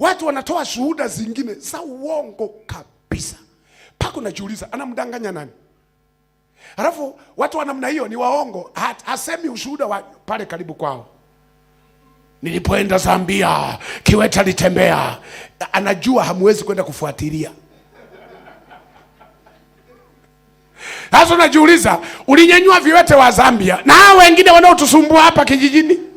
Watu wanatoa shuhuda zingine za uongo kabisa. Pako najiuliza anamdanganya nani? Halafu watu wa namna hiyo ni waongo. Hasemi ushuhuda wa pale karibu kwao. Nilipoenda Zambia, kiwete alitembea. Anajua hamwezi kwenda kufuatilia. Sasa unajiuliza, ulinyanyua viwete wa Zambia na hao wengine wanaotusumbua hapa kijijini?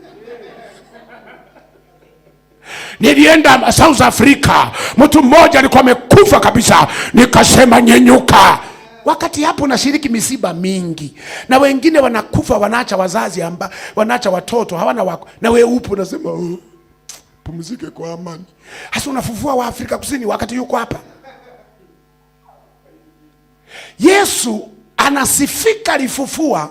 Nilienda South Africa, mtu mmoja alikuwa amekufa kabisa, nikasema nyenyuka. Wakati hapo nashiriki misiba mingi, na wengine wanakufa, wanaacha wazazi wanaacha watoto hawana wako, na wewe upo unasema pumzike kwa amani. Hasa unafufua wa Afrika Kusini wakati yuko hapa. Yesu anasifika alifufua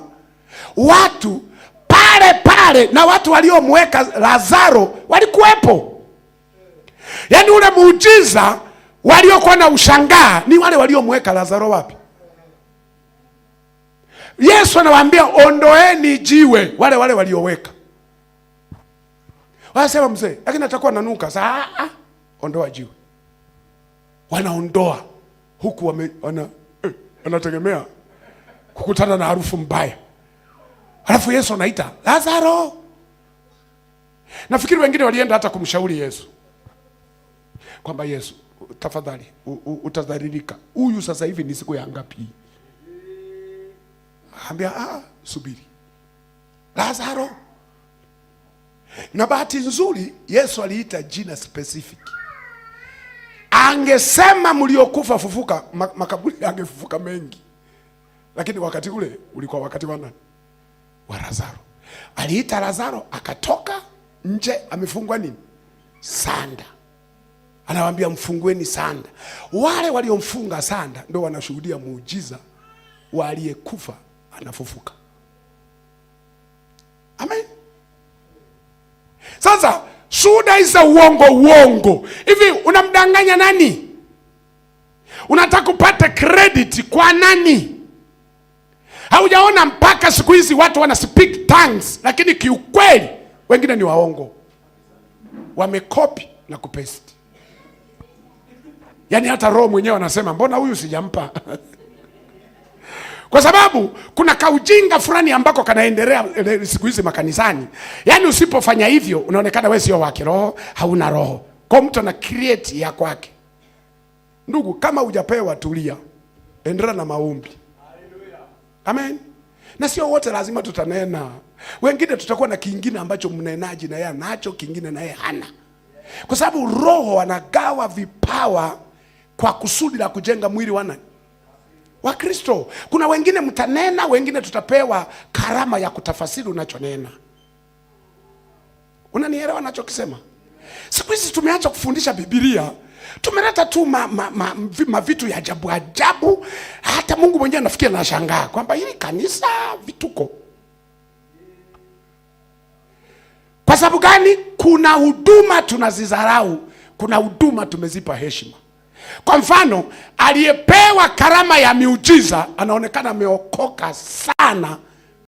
watu pale pale, na watu waliomweka Lazaro walikuwepo. Yaani ule muujiza waliokuwa na ushangaa ni wale waliomweka Lazaro wapi? Yesu anawaambia ondoeni jiwe, wale walioweka. Wanasema mzee, lakini atakuwa nanuka. Sasa ondoa jiwe. Wanaondoa huku wanategemea kukutana na harufu mbaya. Halafu Yesu anaita Lazaro. Nafikiri wengine walienda hata kumshauri Yesu kwamba Yesu, tafadhali utadhalilika. Huyu sasa hivi ni siku ya ngapi? Ambia subiri. Lazaro. Na bahati nzuri Yesu aliita jina specific. Angesema mliokufa fufuka, makaburi angefufuka mengi. Lakini wakati ule ulikuwa wakati wa nani? Wa Lazaro. Aliita Lazaro, akatoka nje, amefungwa nini? Sanda. Anawaambia mfungueni sanda. Wale waliomfunga sanda ndio wanashuhudia muujiza wa aliyekufa anafufuka. Amen. Sasa shuhuda hizo uongo. Hivi unamdanganya nani? Unataka kupata credit kwa nani? Haujaona mpaka siku hizi watu wana speak tongues, lakini kiukweli wengine ni waongo. Wamekopi na kupaste. Yaani hata Roho mwenyewe anasema mbona huyu sijampa? Kwa sababu kuna kaujinga fulani ambako kanaendelea siku hizi makanisani. Yaani usipofanya hivyo unaonekana wewe sio wa kiroho, hauna roho. Kwa mtu ana create ya kwake. Ndugu, kama hujapewa tulia. Endelea na maombi. Amen. Na sio wote lazima tutanena. Wengine tutakuwa na kingine ambacho mnenaji na yeye anacho, kingine na yeye hana. Kwa sababu Roho anagawa vipawa kwa kusudi la kujenga mwili wa nani? Wa Kristo. Kuna wengine mtanena, wengine tutapewa karama ya kutafasiri unachonena. Unanielewa ninachokisema? Siku hizi tumeacha kufundisha Biblia. Tumeleta tu vitu ya ajabu. Hata Mungu mwenyewe anafikia na shangaa kwamba hili kanisa vituko. Kwa sababu gani? Kuna huduma tunazidharau, kuna huduma tumezipa heshima. Kwa mfano, aliyepewa karama ya miujiza anaonekana ameokoka sana